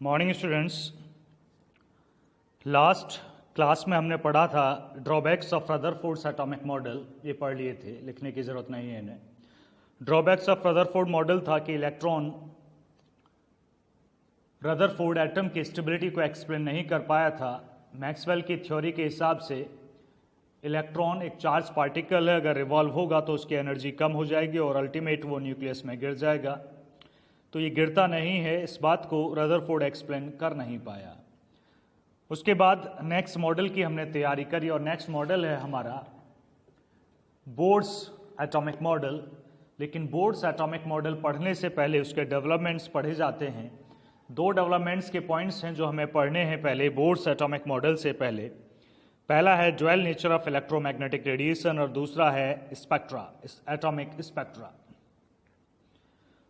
Morning students. Last class में हमने पढ़ा था drawbacks of Rutherford's atomic model. ये पढ़ लिए थे, लिखने की ज़रूरत नहीं है इन्हें। ड्रॉबैक्स ऑफ रदरफोर्ड मॉडल था कि इलेक्ट्रॉन रदरफोर्ड एटम की स्टेबिलिटी को एक्सप्लेन नहीं कर पाया था। मैक्सवेल की थ्योरी के हिसाब से इलेक्ट्रॉन एक चार्ज पार्टिकल है, अगर रिवॉल्व होगा तो उसकी एनर्जी कम हो जाएगी और अल्टीमेट वो न्यूक्लियस में गिर जाएगा। तो ये गिरता नहीं है, इस बात को रदरफोर्ड एक्सप्लेन कर नहीं पाया। उसके बाद नेक्स्ट मॉडल की हमने तैयारी करी और नेक्स्ट मॉडल है हमारा बोर्ड्स एटॉमिक मॉडल। लेकिन बोर्ड्स एटॉमिक मॉडल पढ़ने से पहले उसके डेवलपमेंट्स पढ़े जाते हैं। दो डेवलपमेंट्स के पॉइंट्स हैं जो हमें पढ़ने हैं पहले बोर्ड्स एटॉमिक मॉडल से पहले। पहला है dual nature of electromagnetic radiation और दूसरा है स्पेक्ट्रा, एटॉमिक स्पेक्ट्रा।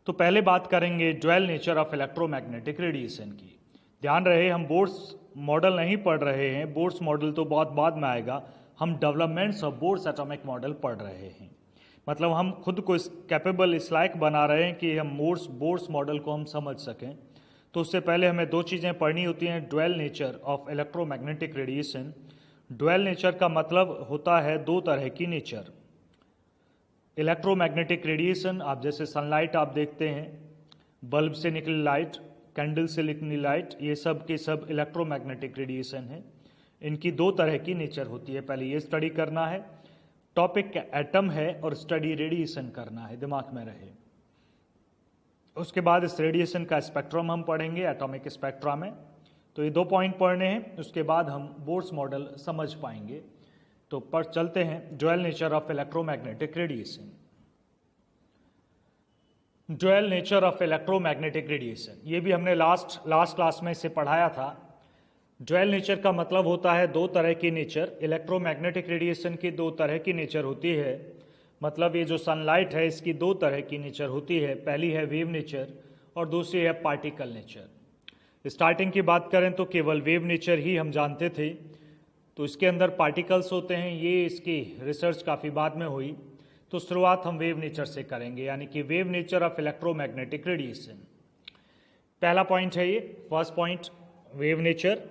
तो पहले बात करेंगे dual nature of electromagnetic radiation की। ध्यान रहे हम बोर्ड्स मॉडल नहीं पढ़ रहे हैं, बोर्ड्स मॉडल तो बहुत बाद में आएगा। हम developments of boards atomic model पढ़ रहे हैं। मतलब हम खुद को कैपेबल इस लायक बना रहे हैं कि हम बोर्ड्स मॉडल को हम समझ सकें। तो उससे पहले हमें दो चीज़ें पढ़नी होती हैं। Dual nature of electromagnetic radiation. Dual nature का मतलब होता है दो तरह की नेचर। इलेक्ट्रोमैग्नेटिक रेडिएशन, आप जैसे सनलाइट आप देखते हैं, बल्ब से निकली लाइट, कैंडल से निकली लाइट, ये सब के सब इलेक्ट्रोमैग्नेटिक रेडिएशन है। इनकी दो तरह की नेचर होती है। पहले ये स्टडी करना है, टॉपिक एटम है और स्टडी रेडिएशन करना है, दिमाग में रहे। उसके बाद इस रेडिएशन का स्पेक्ट्रम हम पढ़ेंगे एटॉमिक स्पेक्ट्रा में। तो ये दो पॉइंट पढ़ने हैं, उसके बाद हम बोर्ड्स मॉडल समझ पाएंगे। तो पर चलते हैं dual nature of electromagnetic radiation. Dual nature of electromagnetic radiation, ये भी हमने लास्ट क्लास में इसे पढ़ाया था। ड्वेल नेचर का मतलब होता है दो तरह की नेचर। इलेक्ट्रोमैग्नेटिक रेडिएशन की दो तरह की नेचर होती है। मतलब ये जो सनलाइट है इसकी दो तरह की नेचर होती है। पहली है वेव नेचर और दूसरी है पार्टिकल नेचर। स्टार्टिंग की बात करें तो केवल वेव नेचर ही हम जानते थे, तो इसके अंदर पार्टिकल्स होते हैं। ये इसकी रिसर्च काफ़ी बाद में हुई। तो शुरुआत हम वेव नेचर से करेंगे, यानी कि wave nature of electromagnetic radiation. पहला पॉइंट है ये, फर्स्ट पॉइंट वेव नेचर,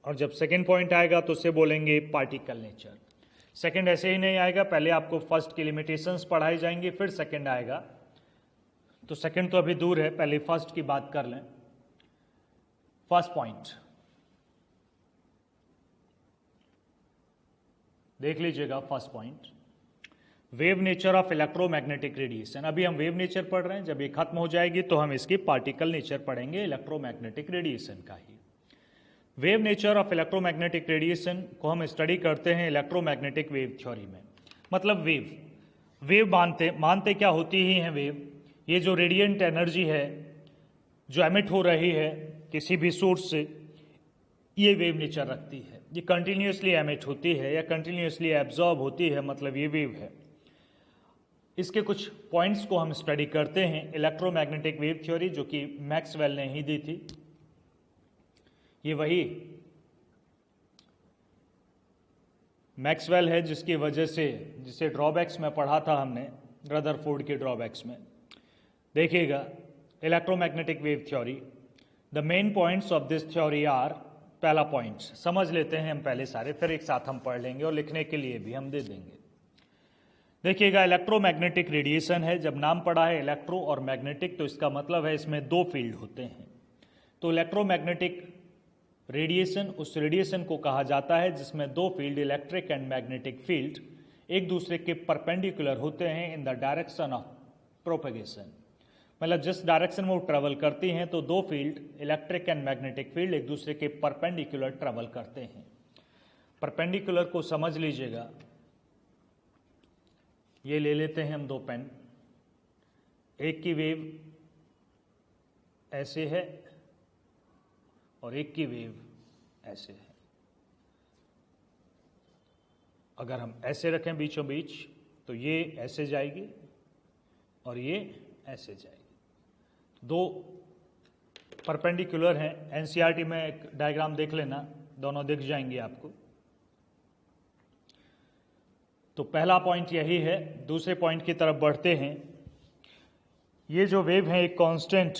और जब सेकेंड पॉइंट आएगा तो उसे बोलेंगे पार्टिकल नेचर। सेकेंड ऐसे ही नहीं आएगा, पहले आपको फर्स्ट की लिमिटेशंस पढ़ाई जाएंगी, फिर सेकेंड आएगा। तो सेकेंड तो अभी दूर है, पहले फर्स्ट की बात कर लें। फर्स्ट पॉइंट देख लीजिएगा, first point wave nature of electromagnetic radiation. अभी हम वेव नेचर पढ़ रहे हैं, जब ये खत्म हो जाएगी तो हम इसकी पार्टिकल नेचर पढ़ेंगे, इलेक्ट्रोमैग्नेटिक रेडिएशन का ही। Wave nature of electromagnetic radiation को हम स्टडी करते हैं इलेक्ट्रोमैग्नेटिक वेव थ्योरी में। मतलब वेव मानते क्या होती ही हैं वेव। ये जो रेडिएंट एनर्जी है जो एमिट हो रही है किसी भी सोर्स से, ये वेव नेचर रखती है। ये कंटिन्यूसली एमिट होती है या कंटिन्यूसली एब्जॉर्ब होती है, मतलब ये वेव है। इसके कुछ पॉइंट्स को हम स्टडी करते हैं। इलेक्ट्रोमैग्नेटिक वेव थ्योरी जो कि मैक्सवेल ने ही दी थी, ये वही मैक्सवेल है जिसकी वजह से, जिसे ड्रॉबैक्स में पढ़ा था हमने, रदरफोर्ड के ड्रॉबैक्स में। देखिएगा electromagnetic wave theory, the main points of this theory are. पहला पॉइंट समझ लेते हैं हम पहले सारे, फिर एक साथ हम पढ़ लेंगे और लिखने के लिए भी हम दे देंगे। देखिएगा इलेक्ट्रोमैग्नेटिक रेडिएशन है, जब नाम पड़ा है इलेक्ट्रो और मैग्नेटिक, तो इसका मतलब है इसमें दो फील्ड होते हैं। तो इलेक्ट्रोमैग्नेटिक रेडिएशन उस रेडिएशन को कहा जाता है जिसमें दो field, electric and magnetic field, एक दूसरे के परपेंडिकुलर होते हैं in the direction of propagation. मतलब जिस डायरेक्शन में वो ट्रेवल करती हैं, तो दो field, electric and magnetic field, एक दूसरे के परपेंडिकुलर ट्रेवल करते हैं। परपेंडिकुलर को समझ लीजिएगा, ये ले लेते हैं हम दो पेन। एक की वेव ऐसे है और एक की वेव ऐसे है। अगर हम ऐसे रखें बीचों बीच तो ये ऐसे जाएगी और ये ऐसे जाएगी। दो परपेंडिकुलर हैं। एनसीईआरटी में एक डायग्राम देख लेना, दोनों दिख जाएंगे आपको। तो पहला पॉइंट यही है। दूसरे पॉइंट की तरफ बढ़ते हैं। ये जो वेव है एक कांस्टेंट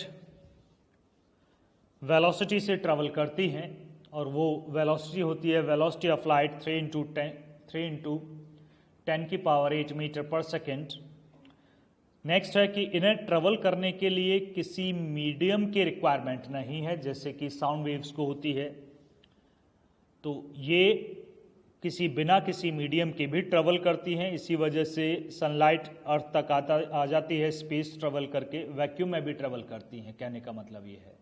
वेलोसिटी से ट्रेवल करती हैं और वो वेलोसिटी होती है velocity of light 3 into 10⁸ metre पर सेकेंड। नेक्स्ट है कि इन्हें ट्रेवल करने के लिए किसी मीडियम की रिक्वायरमेंट नहीं है, जैसे कि साउंड वेव्स को होती है। तो ये बिना किसी मीडियम के भी ट्रेवल करती हैं, इसी वजह से सनलाइट अर्थ तक आ जाती है स्पेस ट्रेवल करके, वैक्यूम में भी ट्रेवल करती हैं, कहने का मतलब ये है।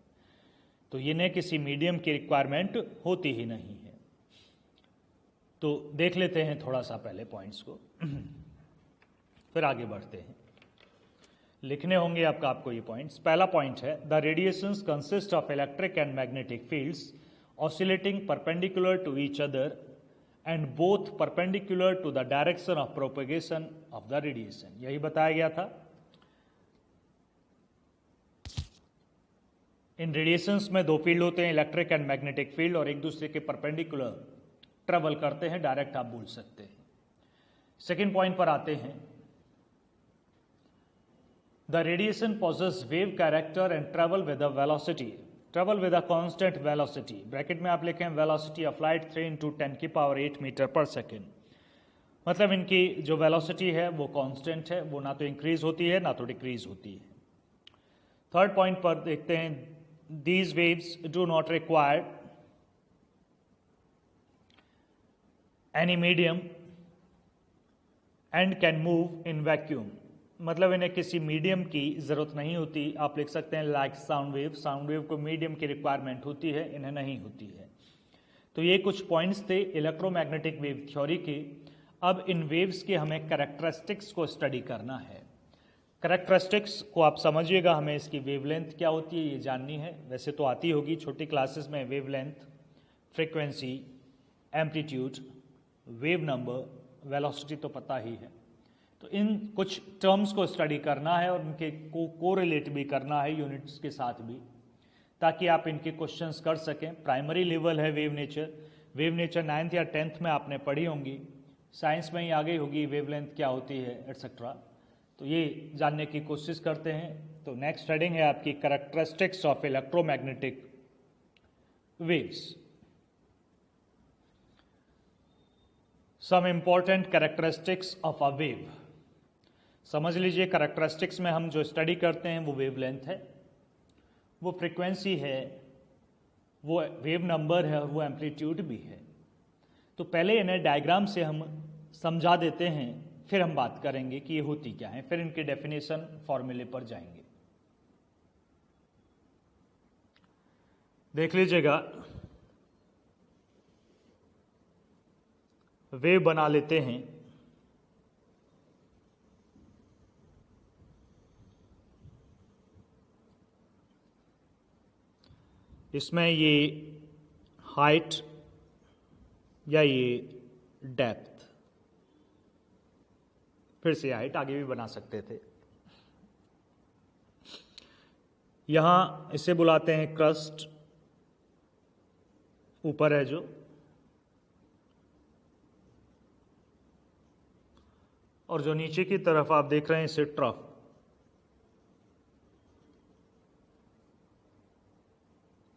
तो इन्हें किसी मीडियम की रिक्वायरमेंट होती ही नहीं है। तो देख लेते हैं थोड़ा सा पहले पॉइंट्स को, फिर आगे बढ़ते हैं। लिखने होंगे आपको ये पॉइंट्स। पहला पॉइंट है the radiations consist of electric and magnetic fields oscillating perpendicular to each other and both perpendicular to the direction of propagation of the radiation. यही बताया गया था। इन रेडिएशंस में दो फील्ड होते हैं, इलेक्ट्रिक एंड मैग्नेटिक फील्ड, और एक दूसरे के परपेंडिकुलर ट्रेवल करते हैं, डायरेक्ट आप बोल सकते हैं। सेकेंड पॉइंट पर आते हैं। The radiation possess wave character and travel with a velocity, travel with a constant velocity. Bracket में आप लिखें velocity of light 3 into 10⁸ metre पर सेकेंड। मतलब इनकी जो वेलोसिटी है वो कांस्टेंट है, वो ना तो इंक्रीज होती है ना तो डिक्रीज होती है। थर्ड पॉइंट पर देखते हैं these waves do not require any medium and can move in vacuum। मतलब इन्हें किसी मीडियम की जरूरत नहीं होती। आप लिख सकते हैं like sound wave, sound wave को मीडियम की रिक्वायरमेंट होती है, इन्हें नहीं होती है। तो ये कुछ पॉइंट्स थे इलेक्ट्रोमैग्नेटिक वेव थ्योरी के। अब इन वेव्स के हमें कैरेक्टरिस्टिक्स को स्टडी करना है। कैरेक्टरिस्टिक्स को आप समझिएगा, हमें इसकी वेवलेंथ क्या होती है ये जाननी है। वैसे तो आती होगी छोटी क्लासेस में, wavelength, frequency, amplitude, wave number, velocity तो पता ही है। तो इन कुछ टर्म्स को स्टडी करना है और इनके कोरिलेट भी करना है यूनिट्स के साथ भी, ताकि आप इनके क्वेश्चंस कर सकें। प्राइमरी लेवल है wave nature. Wave nature 9th या 10th में आपने पढ़ी होंगी, साइंस में ही आ गई होगी वेवलेंथ क्या होती है एटसेट्रा। तो ये जानने की कोशिश करते हैं। तो नेक्स्ट हेडिंग है आपकी characteristics of electromagnetic waves. Some important characteristics of a wave. समझ लीजिए, कैरेक्टरिस्टिक्स में हम जो स्टडी करते हैं वो वेवलेंथ है, वो फ्रीक्वेंसी है, वो वेव नंबर है और वो एम्पलीट्यूड भी है। तो पहले इन्हें डायग्राम से हम समझा देते हैं, फिर हम बात करेंगे कि ये होती क्या है, फिर इनके डेफिनेशन फॉर्मूले पर जाएंगे। देख लीजिएगा, वेव बना लेते हैं। इसमें ये हाइट या ये डेप्थ, फिर से हाइट आगे भी बना सकते थे। यहां इसे बुलाते हैं क्रस्ट, ऊपर है जो, और जो नीचे की तरफ आप देख रहे हैं इसे ट्रफ।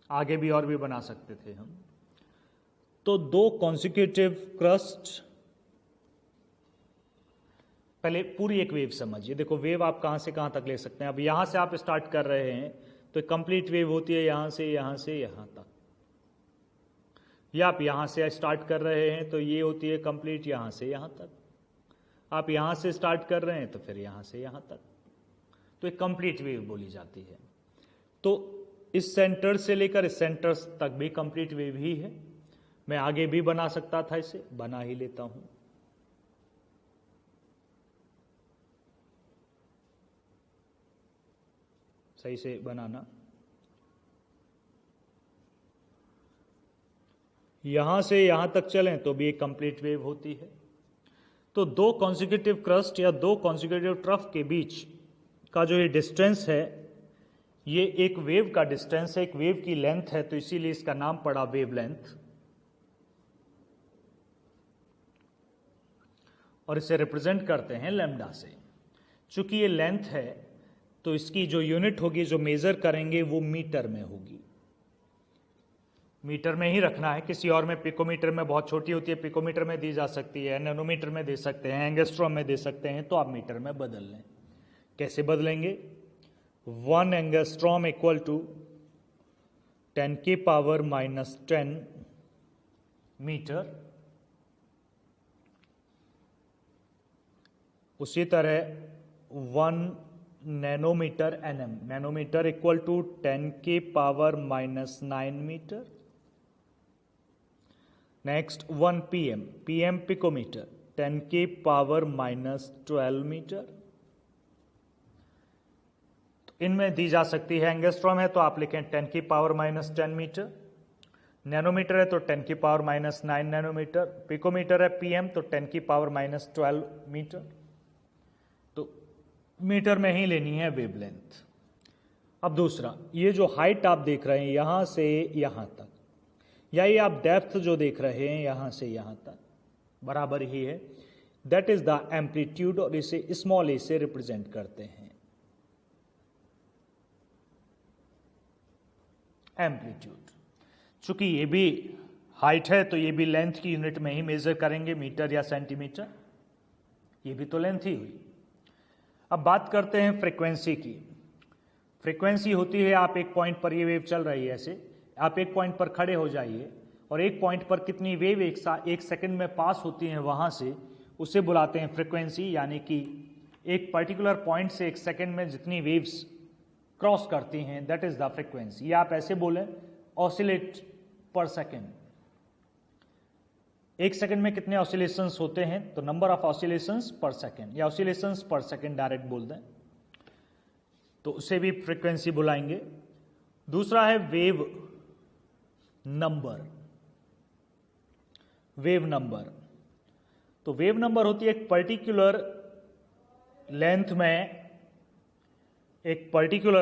आगे भी और भी बना सकते थे हम। तो दो कॉन्सिक्यूटिव क्रस्ट, पहले पूरी एक वेव समझिए। देखो, वेव आप कहां से कहां तक ले सकते हैं। अब यहां से आप स्टार्ट कर रहे हैं तो कंप्लीट वेव होती है यहां से यहां तक, या आप यहां से स्टार्ट कर रहे हैं तो ये होती है कंप्लीट यहां से यहां तक। आप यहां से स्टार्ट कर रहे हैं तो फिर यहां से यहां तक, तो एक कंप्लीट वेव बोली जाती है। तो इस सेंटर से लेकर इस सेंटर तक भी कंप्लीट वेव ही है। मैं आगे भी बना सकता था, इसे बना ही लेता हूं। सही से बनाना। यहां से यहां तक चलें तो भी एक कंप्लीट वेव होती है। तो दो कॉन्सिक्यूटिव क्रस्ट या दो कॉन्सिक्यूटिव ट्रफ के बीच का जो ये डिस्टेंस है, ये एक वेव का डिस्टेंस है, एक वेव की लेंथ है, तो इसीलिए इसका नाम पड़ा वेवलेंथ। और इसे रिप्रेजेंट करते हैं लैम्डा से। चूंकि ये लेंथ है तो इसकी जो यूनिट होगी, जो मेजर करेंगे, वो मीटर में होगी। मीटर में ही रखना है, किसी और में पिकोमीटर में बहुत छोटी होती है, पिकोमीटर में दी जा सकती है, नैनोमीटर में दे सकते हैं, एंगस्ट्रॉम में दे सकते हैं, तो आप मीटर में बदल लें। कैसे बदलेंगे? 1 एंगस्ट्रॉम इक्वल टू 10 की पावर माइनस 10 मीटर। उसी तरह 1 nanometre nm, nanometre equal to 10 की power minus 9 metre. Next 1 pm, pm picometre 10 की पावर माइनस 12 मीटर। तो इनमें दी जा सकती है, एंगस्ट्रॉम है तो आप लिखें 10 की पावर माइनस 10 मीटर, नैनोमीटर है तो 10 की पावर माइनस 9 नैनोमीटर, पिकोमीटर है पीएम तो 10 की पावर माइनस 12 मीटर। तो मीटर में ही लेनी है वेवलेंथ। अब दूसरा, ये जो हाइट आप देख रहे हैं यहां से यहां तक, या ये आप डेप्थ जो देख रहे हैं यहां से यहां तक बराबर ही है, दैट इज द एम्पलीट्यूड, और इसे स्मॉल ए से रिप्रेजेंट करते हैं, एम्पलीट्यूड। चूंकि ये भी हाइट है तो ये भी लेंथ की यूनिट में ही मेजर करेंगे, मीटर या सेंटीमीटर, ये भी तो लेंथ ही हुई। अब बात करते हैं फ्रीक्वेंसी की। फ्रीक्वेंसी होती है, आप एक पॉइंट पर ये वेव चल रही है, ऐसे आप एक पॉइंट पर खड़े हो जाइए और एक पॉइंट पर कितनी वेव एक सेकंड में पास होती हैं वहां से, उसे बुलाते हैं फ्रीक्वेंसी। यानी कि एक पर्टिकुलर पॉइंट से एक सेकंड में जितनी वेव्स क्रॉस करती हैं, दैट इज द फ्रीक्वेंसी। या आप ऐसे बोलें ऑसिलेट पर सेकेंड, एक सेकंड में कितने ऑसिलेशंस होते हैं, तो नंबर ऑफ ऑसिलेशंस पर सेकंड, या ऑसिलेशंस पर सेकंड डायरेक्ट बोल दें तो उसे भी फ्रीक्वेंसी बुलाएंगे। दूसरा है वेव नंबर। वेव नंबर, तो वेव नंबर होती है एक पर्टिकुलर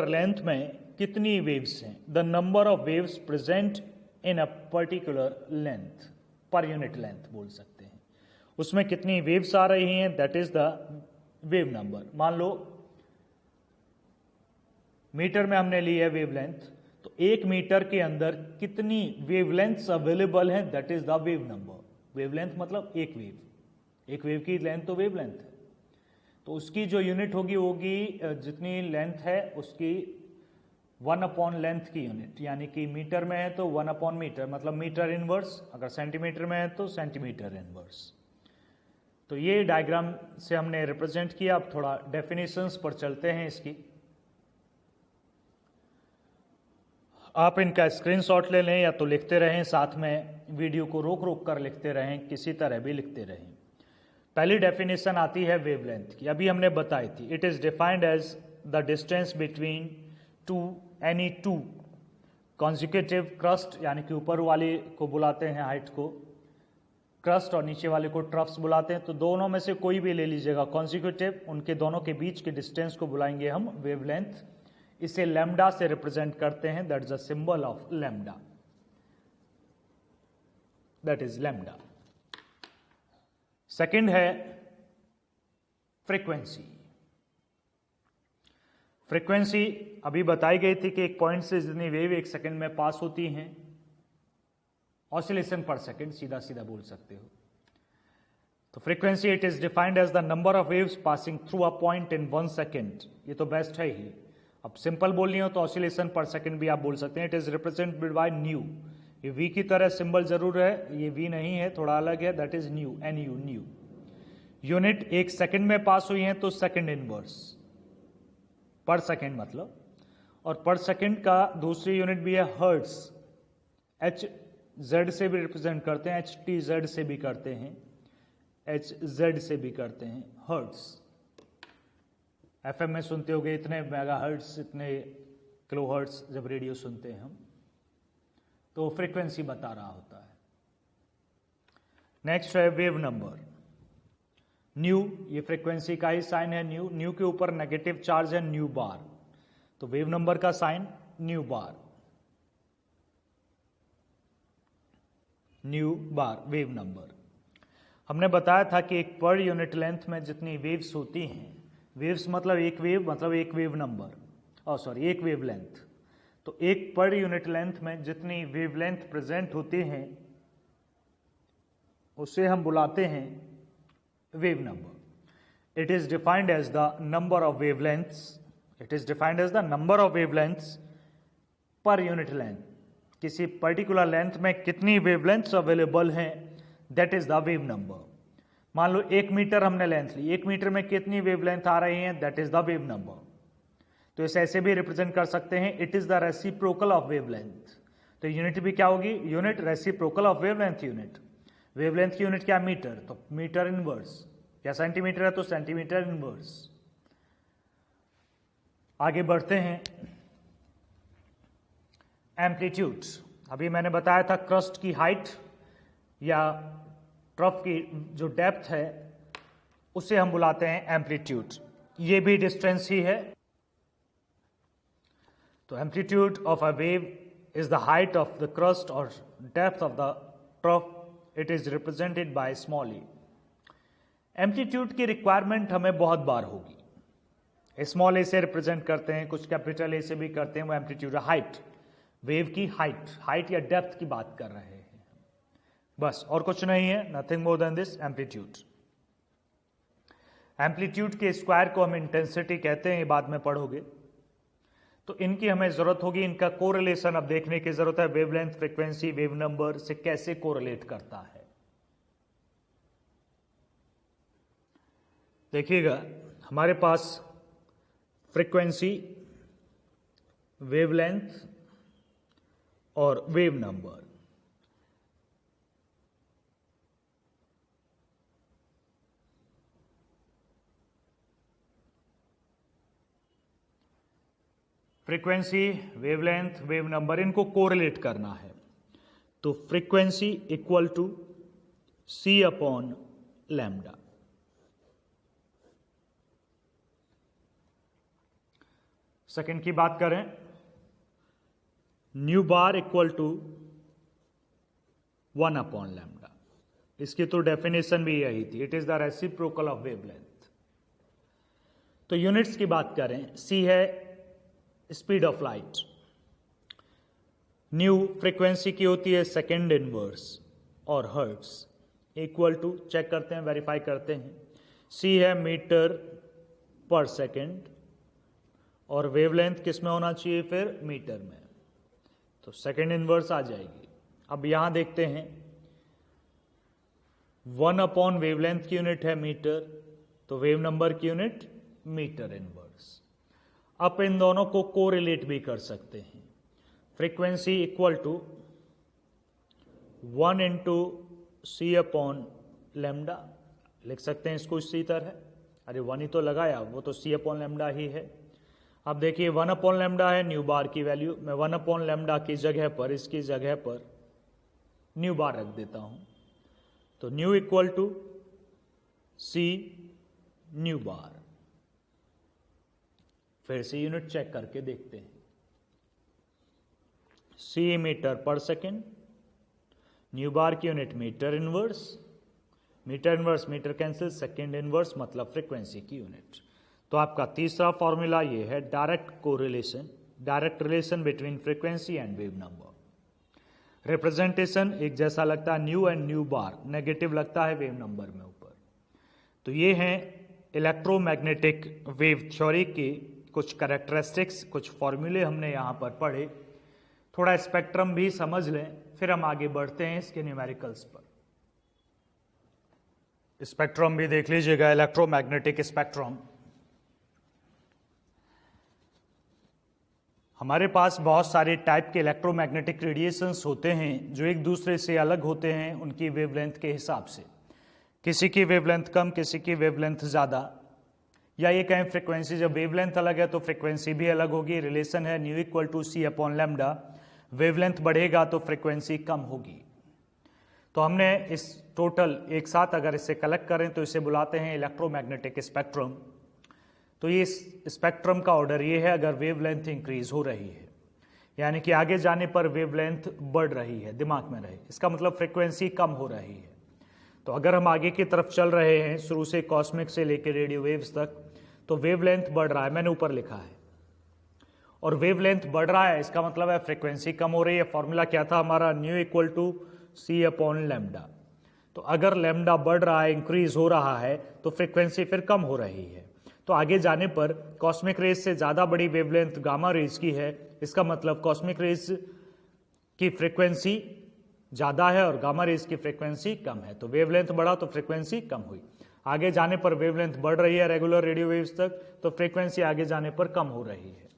लेंथ में कितनी वेव्स हैं, the number of waves present in a particular length, पर यूनिट लेंथ बोल सकते हैं, उसमें कितनी वेव्स आ रही हैं, that is the wave number. मान लो मीटर में हमने ली है वेवलेंथ, तो 1 मीटर के अंदर कितनी वेवलेंथ्स अवेलेबल हैं, that is the wave number. Wavelength मतलब एक वेव की लेंथ तो वेवलेंथ है, तो उसकी जो यूनिट होगी जितनी लेंथ है उसकी 1 अपॉन लेंथ की यूनिट, यानी कि मीटर में है तो 1 अपॉन मीटर, मतलब मीटर इनवर्स, अगर सेंटीमीटर में है तो सेंटीमीटर इनवर्स। तो ये डायग्राम से हमने रिप्रेजेंट किया। अब थोड़ा डेफिनेशंस पर चलते हैं इसकी। आप इनका स्क्रीनशॉट ले लें या तो लिखते रहें, साथ में वीडियो को रोक रोक कर लिखते रहें, किसी तरह भी लिखते रहें। पहली डेफिनेशन आती है वेवलेंथ की, अभी हमने बताई थी। It is defined as the distance between any two consecutive crest, यानी कि ऊपर वाले को बुलाते हैं हाइट को क्रस्ट और नीचे वाले को ट्रफ्स बुलाते हैं, तो दोनों में से कोई भी ले लीजिएगा कॉन्जिक्यूटिव, उनके दोनों के बीच के डिस्टेंस को बुलाएंगे हम वेवलेंथ। इसे लैम्डा से रिप्रेजेंट करते हैं, that is a symbol of lambda, that is lambda. Second है फ्रीक्वेंसी। फ्रीक्वेंसी अभी बताई गई थी कि एक पॉइंट से जितनी वेव एक सेकंड में पास होती हैं, ऑसिलेशन पर सेकंड सीधा सीधा बोल सकते हो। तो frequency it is defined as the number of waves passing through a point in 1 second. ये तो बेस्ट है ही। अब सिंपल बोलनी हो तो ऑसिलेशन पर सेकंड भी आप बोल सकते हैं। It is represented bye new, ये वी की तरह सिंबल जरूर है, ये वी नहीं है, थोड़ा अलग है, that is new, NU, new. Unit एक सेकंड में पास हुई है तो सेकंड इनवर्स, पर सेकंड मतलब, और पर सेकंड का दूसरी यूनिट भी है हर्ट्स, HZ से भी रिप्रेजेंट करते हैं, HTZ से भी करते हैं, HZ से भी करते हैं, हर्ट्स। FM में सुनते होगे इतने मेगा हर्ट्स, इतने किलो हर्ट्स, जब रेडियो सुनते हैं हम तो फ्रीक्वेंसी बता रहा होता है। नेक्स्ट है वेव नंबर, न्यू, ये फ्रीक्वेंसी का ही साइन है न्यू, न्यू के ऊपर नेगेटिव चार्ज है न्यू बार, तो वेव नंबर का साइन न्यू बार, न्यू बार वेव नंबर। हमने बताया था कि एक पर यूनिट लेंथ में जितनी वेव्स होती हैं, वेव्स मतलब एक वेव, मतलब एक वेव नंबर, एक वेव लेंथ, तो एक पर यूनिट लेंथ में जितनी वेवलेंथ प्रेजेंट होती हैं उसे हम बुलाते हैं wave number. It is defined as the number of wavelengths, it is defined as the number of wavelengths per unit length. किसी पर्टिकुलर लेंथ में कितनी वेवलेंथ्स अवेलेबल हैं, that is the wave number. मान लो 1 मीटर हमने length ली, 1 metre में कितनी वेवलेंथ आ रही है, that is the wave number. तो इसे ऐसे भी रिप्रेजेंट कर सकते हैं, it is the reciprocal of wavelength. तो यूनिट भी क्या होगी, unit reciprocal of wavelength unit. Wavelength की यूनिट क्या, मीटर, तो मीटर इनवर्स, या सेंटीमीटर है तो सेंटीमीटर इनवर्स। आगे बढ़ते हैं, एम्पलीट्यूड। अभी मैंने बताया था क्रस्ट की हाइट या ट्रफ की जो डेप्थ है उसे हम बुलाते हैं एम्पलीट्यूड। ये भी डिस्टेंस ही है। तो amplitude of a wave is the height of the crest और depth of the trough, it is represented by small e. Amplitude की रिक्वायरमेंट हमें बहुत बार होगी। स्मॉल ए से रिप्रेजेंट करते हैं, कुछ कैपिटल ए से भी करते हैं। वो एम्पलीट्यूड हाइट, वेव की हाइट या डेप्थ की बात कर रहे हैं, बस और कुछ नहीं है, nothing more than this amplitude. Amplitude के स्क्वायर को हम इंटेंसिटी कहते हैं, ये बाद में पढ़ोगे। तो इनकी हमें जरूरत होगी, इनका कोरिलेशन अब देखने की जरूरत है। वेवलेंथ, फ्रीक्वेंसी, वेव नंबर से कैसे कोरिलेट करता है। देखिएगा, हमारे पास फ्रीक्वेंसी, वेवलेंथ और wave number, frequency, wavelength, wave number, इनको कोरिलेट करना है। तो frequency equal to c upon lambda. Second की बात करें, nu bar equal to 1 upon lambda. इसकी तो डेफिनेशन भी यही थी, it is the reciprocal of wavelength. तो यूनिट्स की बात करें, सी है speed of light, nu frequency की होती है सेकेंड इनवर्स और हर्ट्स, इक्वल टू, चेक करते हैं, वेरीफाई करते हैं, सी है मीटर पर सेकेंड और वेवलेंथ किस में होना चाहिए फिर, मीटर में, तो सेकेंड इनवर्स आ जाएगी। अब यहां देखते हैं 1 अपॉन वेवलेंथ की यूनिट है मीटर, तो वेव नंबर की यूनिट मीटर इनवर्स। अब इन दोनों को कोरिलेट भी कर सकते हैं। Frequency equal to 1 into c upon lambda, लिख सकते हैं इसको इसी तरह। अरे 1 ही तो लगाया, वो तो सी अपॉन लेमडा ही है। अब देखिए 1 अपॉन लेमडा है न्यू बार की वैल्यू, मैं 1 अपॉन लेमडा की जगह पर, इसकी जगह पर न्यू बार रख देता हूं। तो nu equal to c nu bar. फिर से यूनिट चेक करके देखते हैं, सी मीटर पर सेकेंड, न्यू बार की unit metre inverse, metre cancel, second inverse मतलब फ्रीक्वेंसी की यूनिट। तो आपका तीसरा फॉर्मूला ये है, direct correlation, direct relation between frequency and wave number. Representation एक जैसा लगता है, nu and nu bar, negative लगता है वेव नंबर में ऊपर। तो ये हैं इलेक्ट्रोमैग्नेटिक वेव थ्योरी की कुछ कैरेक्टरिस्टिक्स, कुछ फॉर्मूले हमने यहां पर पढ़े। थोड़ा स्पेक्ट्रम भी समझ लें, फिर हम आगे बढ़ते हैं इसके न्यूमेरिकल्स पर। स्पेक्ट्रम भी देख लीजिएगा, इलेक्ट्रोमैग्नेटिक स्पेक्ट्रम। हमारे पास बहुत सारे टाइप के इलेक्ट्रोमैग्नेटिक रेडिएशंस होते हैं जो एक दूसरे से अलग होते हैं उनकी वेवलेंथ के हिसाब से। किसी की वेवलेंथ कम, किसी की वेवलेंथ ज़्यादा, या ये कहें फ्रीक्वेंसी, जब वेवलेंथ अलग है तो फ्रीक्वेंसी भी अलग होगी। रिलेशन है nu equal to c upon lambda, wavelength बढ़ेगा तो फ्रीक्वेंसी कम होगी। तो हमने इस टोटल एक साथ अगर इसे कलेक्ट करें तो इसे बुलाते हैं इलेक्ट्रोमैग्नेटिक स्पेक्ट्रम। तो ये स्पेक्ट्रम का ऑर्डर ये है, अगर वेवलेंथ इंक्रीज हो रही है यानी कि आगे जाने पर वेवलेंथ बढ़ रही है, दिमाग में रहे, इसका मतलब फ्रीक्वेंसी कम हो रही है। तो अगर हम आगे की तरफ चल रहे हैं शुरू से कॉस्मिक से लेकर रेडियो वेव्स तक, तो वेवलेंथ बढ़ रहा है, मैंने ऊपर लिखा है, और वेवलेंथ बढ़ रहा है, इसका मतलब है फ्रीक्वेंसी कम हो रही है। फॉर्मूला क्या था हमारा, nu equal to c upon lambda. तो अगर लैम्डा बढ़ रहा है, इंक्रीज हो रहा है, तो फ्रीक्वेंसी फिर कम हो रही है। तो आगे जाने पर कॉस्मिक रेज से ज़्यादा बड़ी वेवलेंथ गामा रेज की है, इसका मतलब कॉस्मिक रेज की फ्रीक्वेंसी ज़्यादा है और गामा रेज की फ्रीक्वेंसी कम है। तो वेवलेंथ बढ़ा तो फ्रीक्वेंसी कम हुई। आगे जाने पर वेवलेंथ बढ़ रही है रेगुलर रेडियो वेव्स तक, तो फ्रीक्वेंसी आगे जाने पर कम हो रही है।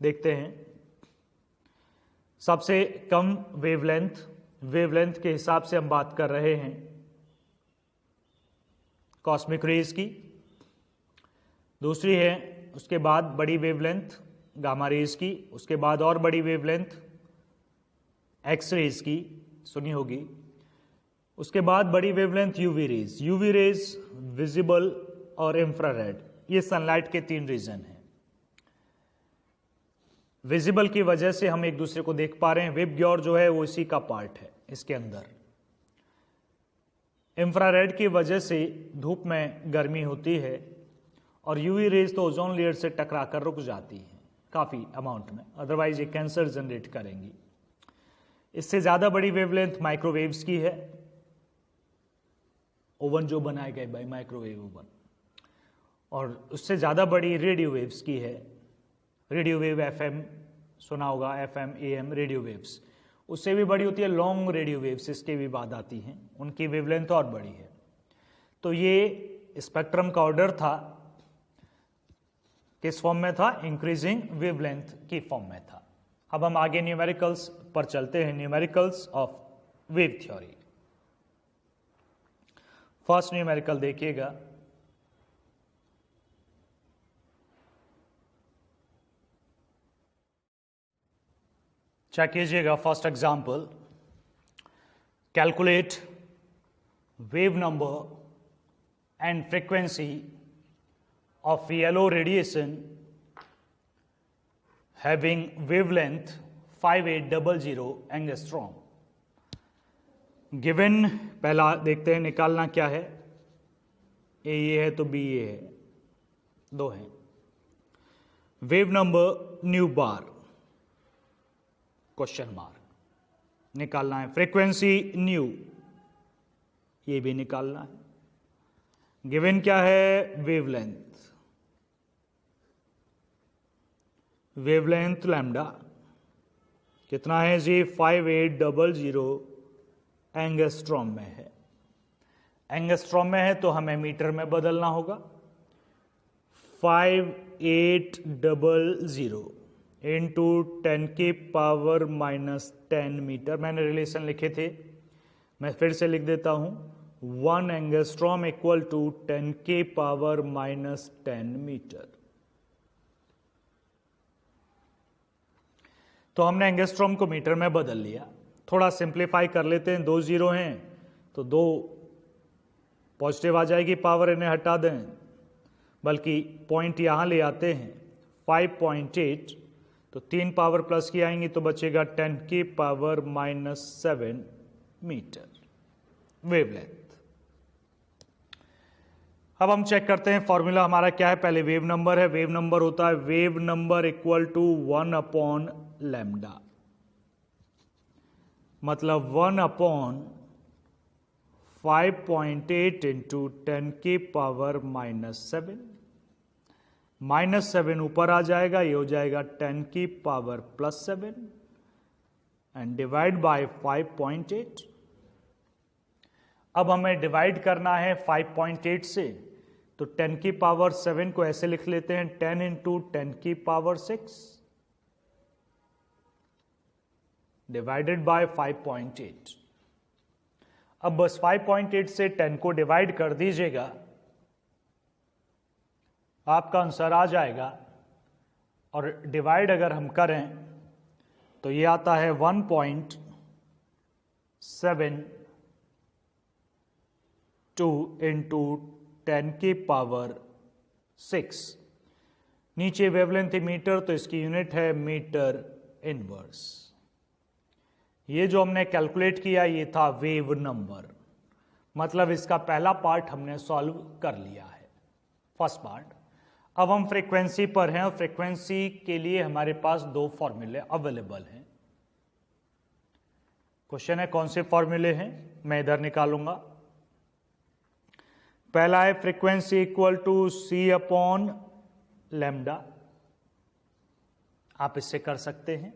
देखते हैं सबसे कम वेवलेंथ के हिसाब से हम बात कर रहे हैं कॉस्मिक रेज की। दूसरी है उसके बाद बड़ी वेवलेंथ गामा रेज की, उसके बाद और बड़ी वेवलेंथ एक्स रेज की, सुनी होगी। उसके बाद बड़ी वेवलेंथ यूवी रेज विजिबल और इंफ्रारेड, ये सनलाइट के 3 रीजन हैं। विजिबल की वजह से हम एक दूसरे को देख पा रहे हैं, वेब ग्योर जो है वो इसी का पार्ट है इसके अंदर। इंफ्रारेड की वजह से धूप में गर्मी होती है, और यूवी रेज तो ओजोन लेयर से टकरा कर रुक जाती है काफ़ी अमाउंट में, अदरवाइज ये कैंसर जनरेट करेंगी। इससे ज़्यादा बड़ी वेवलेंथ माइक्रोवेव्स की है, ओवन जो बनाए गए भाई माइक्रोवेव ओवन, और उससे ज़्यादा बड़ी रेडियो वेव्स की है। रेडियो वेव एफएम सुना होगा, एफएम एएम रेडियो वेव्स, उससे भी बड़ी होती है लॉन्ग रेडियो वेव्स, इसके भी बाद आती हैं, उनकी वेवलेंथ और बड़ी है। तो ये स्पेक्ट्रम का ऑर्डर था, किस फॉर्म में था, इंक्रीजिंग वेवलेंथ की फॉर्म में था। अब हम आगे न्यूमेरिकल्स पर चलते हैं, numericals of wave theory. First numerical देखिएगा, चेक कीजिएगा। First example, calculate wave number and frequency of yellow radiation having wavelength 5800 angstrom. Given, पहला देखते हैं निकालना क्या है। ए ये है तो बी ये है, 2 हैं। वेव नंबर न्यू बार क्वेश्चन मार्क निकालना है, फ्रीक्वेंसी न्यू ये भी निकालना है। गिवन क्या है, वेवलेंथ लैम्डा कितना है जी, 5800 एंगस्ट्रॉम में है। एंगस्ट्रॉम में है तो हमें मीटर में बदलना होगा। 5800 इंटू 10 की पावर -10 मीटर, मैंने रिलेशन लिखे थे, मैं फिर से लिख देता हूं। 1 एंगस्ट्रॉम इक्वल टू 10 की पावर -10 मीटर। तो हमने एंगस्ट्रॉम को मीटर में बदल लिया। थोड़ा सिंप्लीफाई कर लेते हैं, 2 जीरो हैं तो 2 पॉजिटिव आ जाएगी, पावर इन्हें हटा दें, बल्कि पॉइंट यहां ले आते हैं। 5.8 तो 3 पावर प्लस की आएंगी तो बचेगा 10 की पावर -7 मीटर वेवलेंथ। अब हम चेक करते हैं फॉर्मूला हमारा क्या है। पहले वेव नंबर है, वेव नंबर होता है wave number equal to 1 upon lambda, मतलब 1 अपॉन 5.8 इंटू 10 की पावर -7। -7 ऊपर आ जाएगा, ये हो जाएगा 10 की पावर +7 एंड डिवाइड बाय 5.8। अब हमें डिवाइड करना है 5.8 से, तो 10 की पावर 7 को ऐसे लिख लेते हैं, 10 इंटू 10 की पावर 6 डिवाइडेड बाय 5.8। अब बस 5.8 से 10 को डिवाइड कर दीजिएगा, आपका आंसर आ जाएगा। और डिवाइड अगर हम करें तो ये आता है 1.72 इंटू 10 की पावर 6। नीचे वेवलेंथ मीटर तो इसकी यूनिट है मीटर इनवर्स। ये जो हमने कैलकुलेट किया ये था वेव नंबर, मतलब इसका पहला पार्ट हमने सॉल्व कर लिया है, फर्स्ट पार्ट। अब हम फ्रीक्वेंसी पर हैं और फ्रीक्वेंसी के लिए हमारे पास दो फॉर्मूले अवेलेबल हैं। क्वेश्चन है कौन से फॉर्मूले हैं, मैं इधर निकालूंगा। पहला है frequency equal to c upon lambda, आप इससे कर सकते हैं।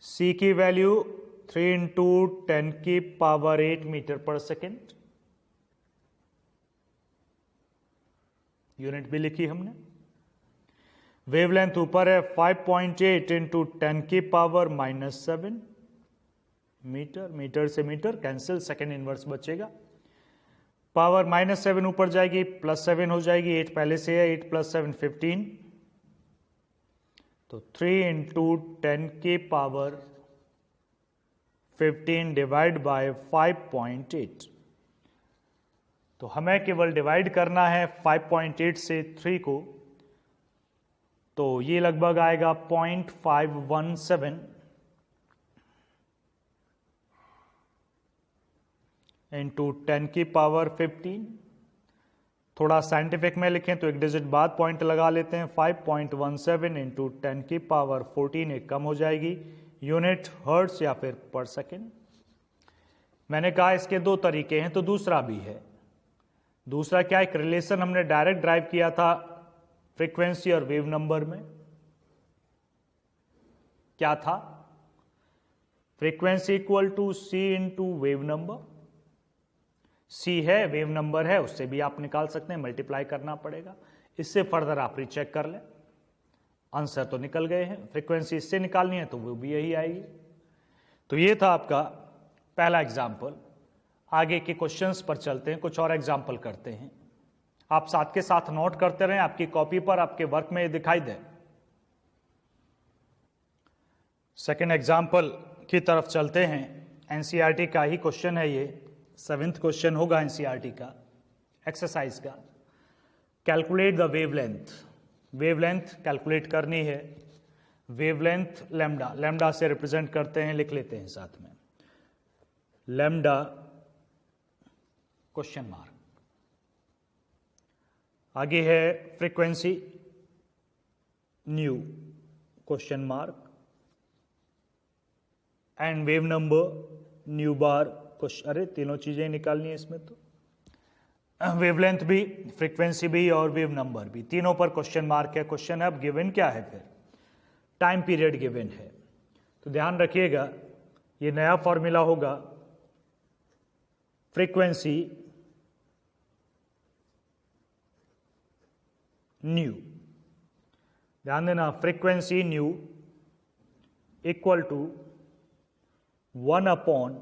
सी की वैल्यू 3 इंटू 10 की पावर 8 मीटर पर सेकेंड, यूनिट भी लिखी हमने। वेवलेंथ ऊपर है 5.8 इंटू 10 की पावर -7 मीटर, मीटर से मीटर कैंसिल, सेकेंड इनवर्स बचेगा। पावर -7 ऊपर जाएगी, +7 हो जाएगी, 8 पहले से है, 8 + 7 15, तो 3 इंटू 10 की पावर 15 डिवाइड बाय 5.8। तो हमें केवल डिवाइड करना है 5.8 से 3 को, तो ये लगभग आएगा 0.517 इंटू 10 की पावर 15। थोड़ा साइंटिफिक में लिखें तो एक डिजिट बाद पॉइंट लगा लेते हैं। 5.17 इंटू 10 की पावर 14 एक कम हो जाएगी, यूनिट हर्ट्ज या फिर पर सेकेंड। मैंने कहा इसके दो तरीके हैं, तो दूसरा भी है। दूसरा क्या, एक रिलेशन हमने डायरेक्ट ड्राइव किया था फ्रीक्वेंसी और वेव नंबर में। क्या था? Frequency equal to c into wave number. C है, वेव नंबर है, उससे भी आप निकाल सकते हैं, मल्टीप्लाई करना पड़ेगा। इससे फर्दर आप रीचेक कर लें, आंसर तो निकल गए हैं। फ्रीक्वेंसी इससे निकालनी है तो वो भी यही आएगी। तो ये था आपका पहला एग्जाम्पल। आगे के क्वेश्चंस पर चलते हैं, कुछ और एग्जाम्पल करते हैं। आप साथ के साथ नोट करते रहें, आपकी कॉपी पर, आपके वर्क में ये दिखाई दे। सेकेंड एग्जाम्पल की तरफ चलते हैं। एनसीईआरटी का ही क्वेश्चन है ये, 7th क्वेश्चन होगा एनसीईआरटी का, एक्सरसाइज का। Calculate the wavelength. Wavelength calculate करनी है। वेवलेंथ लैम्डा, लैम्डा से रिप्रेजेंट करते हैं, लिख लेते हैं साथ में, लैम्डा क्वेश्चन मार्क। आगे है frequency new question mark, and wave number new bar question. अरे तीनों चीजें निकालनी है इसमें, तो वेवलेंथ भी, फ्रीक्वेंसी भी और वेव नंबर भी, तीनों पर क्वेश्चन मार्क है। क्वेश्चन है अब गिवन क्या है, फिर टाइम पीरियड गिवन है। तो ध्यान रखिएगा ये नया फॉर्मूला होगा फ्रीक्वेंसी न्यू। ध्यान देना, frequency nu equal to 1 upon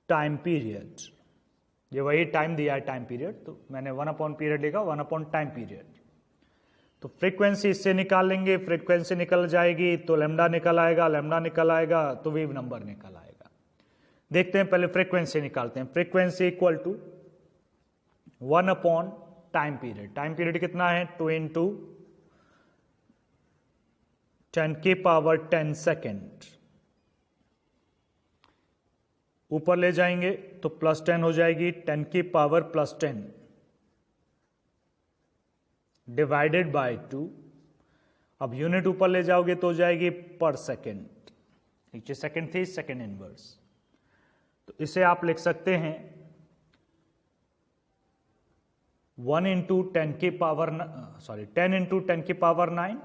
time period. ये वही टाइम दिया है, टाइम पीरियड, तो मैंने 1 अपॉन पीरियड लिखा, 1 अपॉन टाइम पीरियड। तो फ्रीक्वेंसी इससे निकाल लेंगे, फ्रीक्वेंसी निकल जाएगी तो लैम्डा निकल आएगा, लैम्डा निकल आएगा तो वेव नंबर निकल आएगा। देखते हैं, पहले फ्रीक्वेंसी निकालते हैं। Frequency equal to 1 upon time period. Time period कितना है? 2 इंटू 10 की पावर 10 सेकेंड। ऊपर ले जाएंगे तो +10 हो जाएगी, 10 की पावर +10 डिवाइडेड बाय 2। अब यूनिट ऊपर ले जाओगे तो हो जाएगी पर सेकेंड, नीचे सेकेंड थी, सेकेंड इनवर्स। तो इसे आप लिख सकते हैं 1 इंटू 10 की पावर 10 इंटू 10 की पावर 9।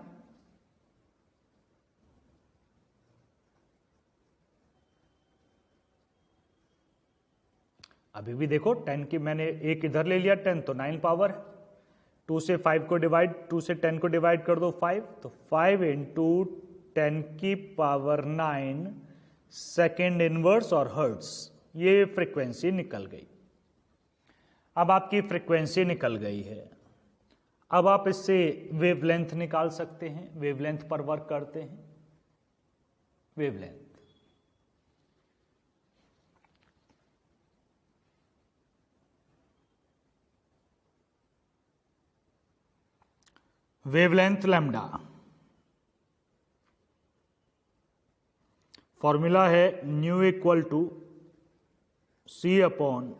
अभी भी देखो 10 की मैंने एक इधर ले लिया, 10 तो 9 पावर है। 2 से 5 को डिवाइड, 2 से 10 को डिवाइड कर दो 5, तो 5 इंटू 10 की पावर 9 सेकेंड इनवर्स और हर्ट्स। ये फ्रीक्वेंसी निकल गई। अब आपकी फ्रीक्वेंसी निकल गई है। अब आप इससे वेवलेंथ निकाल सकते हैं। वेवलेंथ पर वर्क करते हैं। वेवलेंथ, वेवलेंथ लैम्डा, फॉर्मूला है nu equal to c upon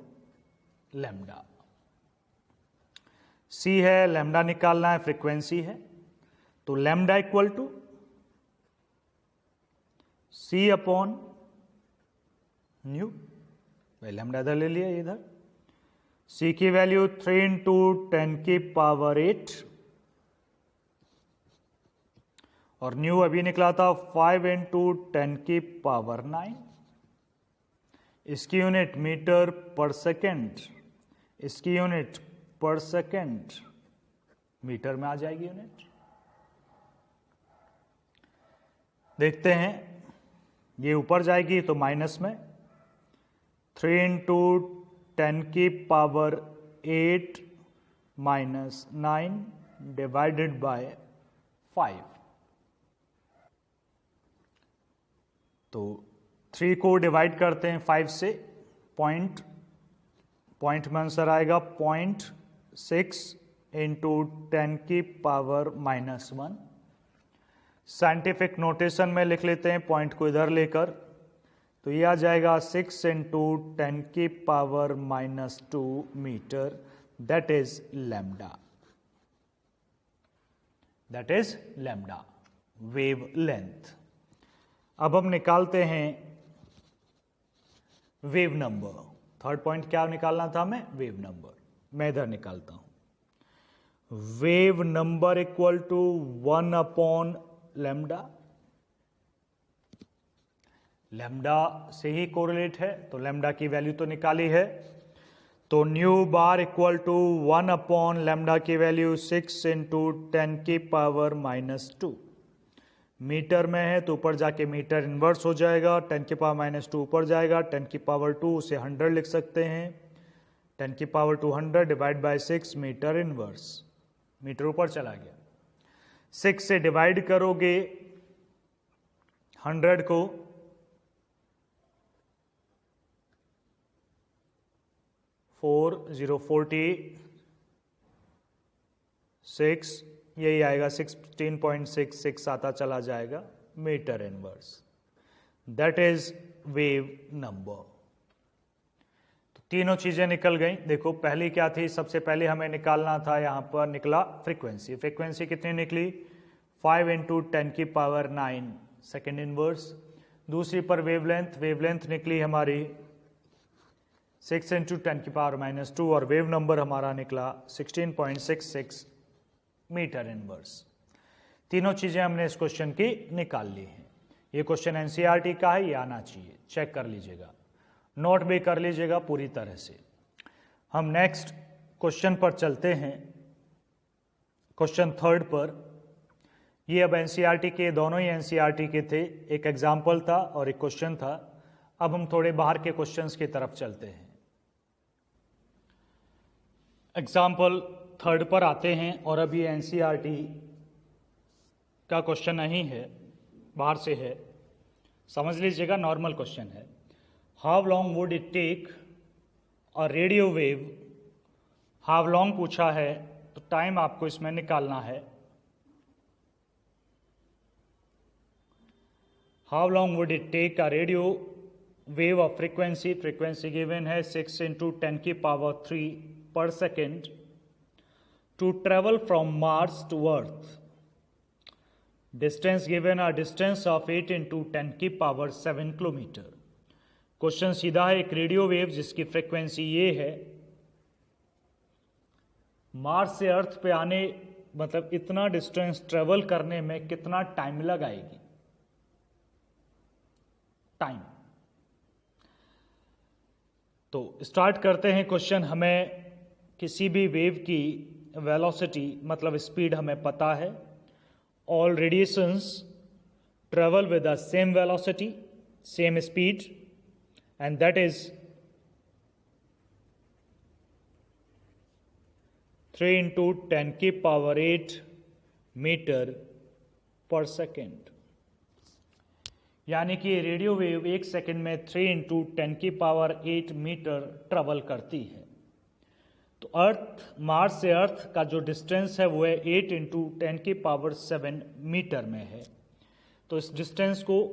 lambda. C है, लैम्डा निकालना है, फ्रीक्वेंसी है, तो lambda equal to c upon nu, भाई लैम्डा इधर ले लिया, इधर सी की वैल्यू 3 इंटू 10 की पावर 8 और न्यू अभी निकला था 5 इंटू 10 की पावर 9। इसकी यूनिट मीटर पर सेकेंड, इसकी यूनिट पर सेकेंड मीटर में आ जाएगी यूनिट। देखते हैं, ये ऊपर जाएगी तो माइनस में 3 इंटू 10 की पावर 8 माइनस 9 डिवाइडेड बाय 5। तो 3 को डिवाइड करते हैं 5 से, पॉइंट में आंसर आएगा 0.6 इंटू 10 की पावर -1। साइंटिफिक नोटेशन में लिख लेते हैं पॉइंट को इधर लेकर, तो ये आ जाएगा 6 इंटू 10 की power -2 metre, that is lambda, that is lambda wavelength. अब हम निकालते हैं वेव नंबर। थर्ड पॉइंट क्या निकालना था हमें? Wave number. मैं इधर निकालता हूं, wave number equal to 1 upon lambda. Lambda से ही कोरिलेट है, तो लैम्डा की वैल्यू तो निकाली है, तो nu bar equal to 1 upon lambda की वैल्यू 6 इंटू 10 की पावर -2। मीटर में है तो ऊपर जाके मीटर इन्वर्स हो जाएगा, 10 की पावर -2 ऊपर जाएगा, 10 की पावर 2 उसे 100 लिख सकते हैं, 10 की power 200 divide by 6 metre inverse, metre ऊपर चला गया। 6 से डिवाइड करोगे 100 को, फोर 6, यही आएगा 16.66 आता चला जाएगा metre inverse, that is wave number. तो तीनों चीजें निकल गई। देखो पहली क्या थी, सबसे पहले हमें निकालना था, यहां पर निकला फ्रीक्वेंसी। फ्रीक्वेंसी कितनी निकली? 5 इंटू 10 की पावर 9 सेकेंड इनवर्स। दूसरी पर वेवलेंथ, वेवलेंथ निकली हमारी 6 इंटू 10 की पावर -2 और वेव नंबर हमारा निकला 16.66 मीटर इनवर्स। तीनों चीजें हमने इस क्वेश्चन की निकाल ली हैं। ये क्वेश्चन एनसीईआरटी का है, ये आना चाहिए, चेक कर लीजिएगा, नोट भी कर लीजिएगा पूरी तरह से। हम नेक्स्ट क्वेश्चन पर चलते हैं, क्वेश्चन थर्ड पर। ये अब एनसीईआरटी के, दोनों ही एनसीईआरटी के थे, एक एग्जाम्पल था और एक क्वेश्चन था। अब हम थोड़े बाहर के क्वेश्चंस की तरफ चलते हैं। एग्जाम्पल थर्ड पर आते हैं और अब ये एनसीईआरटी का क्वेश्चन नहीं है, बाहर से है, समझ लीजिएगा, नॉर्मल क्वेश्चन है। How long would it take a radio wave, how long पूछा है तो टाइम आपको इसमें निकालना है। How long would it take a radio wave of frequency, frequency given है 6 इंटू 10 की पावर 3 पर second to travel from Mars to Earth. Distance given a distance of 8 into 10 की पावर 7 किलोमीटर। क्वेश्चन सीधा है, एक रेडियो वेव जिसकी frequency ये है, मार्स से अर्थ पे आने, मतलब इतना डिस्टेंस ट्रेवल करने में कितना टाइम लगाएगी, टाइम। तो स्टार्ट करते हैं क्वेश्चन। हमें किसी भी वेव की वेलोसिटी मतलब स्पीड हमें पता है। All radiations travel with the same velocity, same speed, and that is 3 into 10 की पावर 8 मीटर पर सेकेंड। यानी कि रेडियो वेव एक सेकेंड में 3 इंटू 10 की पावर 8 मीटर ट्रेवल करती है। तो अर्थ, मार्स से अर्थ का जो डिस्टेंस है वो है 8 इंटू 10 की पावर 7 मीटर में है। तो इस डिस्टेंस को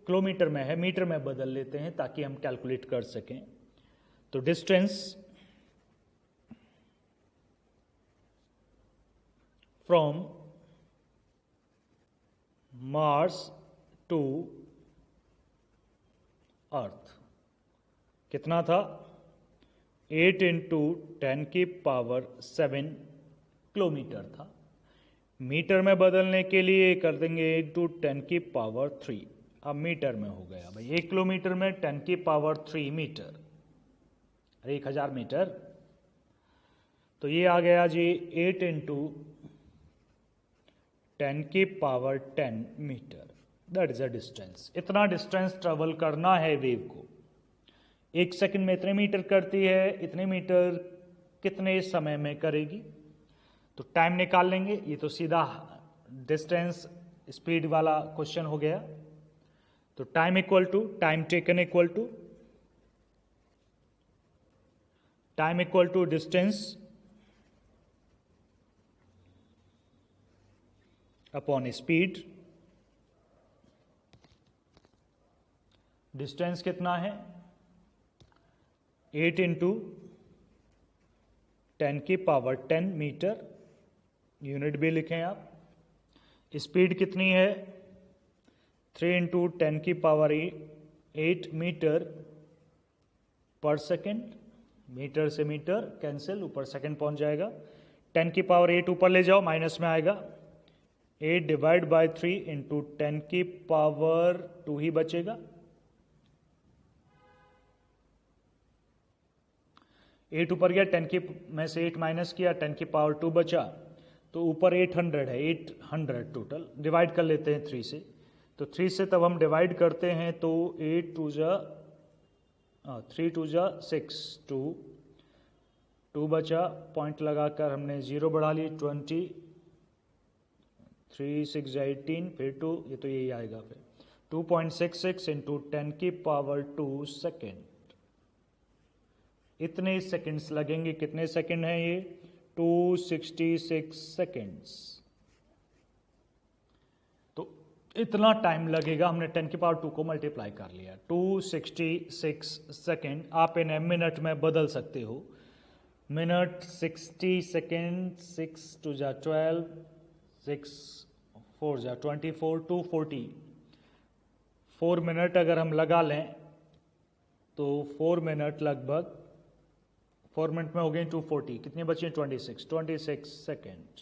किलोमीटर में है, मीटर में बदल लेते हैं ताकि हम कैलकुलेट कर सकें। तो distance from Mars to Earth कितना था? 8 × 10⁻⁷ किलोमीटर था। मीटर में बदलने के लिए कर देंगे 8 × 10⁻3। अब मीटर में हो गया भाई, 1 किलोमीटर में 10⁻3 मीटर, 1000 मीटर। तो ये आ गया जी 8 × 10⁻10 metre, that is a distance. इतना डिस्टेंस ट्रेवल करना है वेव को। 1 सेकंड में इतने मीटर करती है, इतने मीटर कितने समय में करेगी? तो टाइम निकाल लेंगे। ये तो सीधा डिस्टेंस स्पीड वाला क्वेश्चन हो गया। तो time equal to time taken equal to distance upon speed. Distance कितना है? 8 × 10⁻10 मीटर, यूनिट भी लिखें आप। स्पीड कितनी है? 3 × 10⁸ मीटर पर सेकेंड। मीटर से मीटर कैंसिल, ऊपर सेकेंड पहुंच जाएगा। 10⁸ ऊपर ले जाओ, माइनस में आएगा। 8 डिवाइड बाय 3 × 10⁻2 ही बचेगा। 8 ऊपर गया, 10 में से 8 माइनस किया, 10⁻2 बचा। तो ऊपर 800 है, 800 टोटल। डिवाइड कर लेते हैं 3 से। तो 3 से तब हम डिवाइड करते हैं तो 3 2 6, 2 बचा, पॉइंट लगाकर हमने 0 बढ़ा ली, 20, 3 6 18, फिर 2, ये तो यही आएगा फिर 2.66 × 10⁻2 सेकेंड। इतने सेकंड्स लगेंगे। कितने सेकंड हैं ये? 266 सेकंड्स। तो इतना टाइम लगेगा। हमने 10⁻2 को मल्टीप्लाई कर लिया, 266 सेकंड। आप इन्हें मिनट में बदल सकते हो। Minute 60 second, 6 2 12, 6 4 24, 240। 4 मिनट अगर हम लगा लें तो 4 मिनट लगभग 4 मिनट में हो गए 240। कितने बचे? 26 सेकेंड।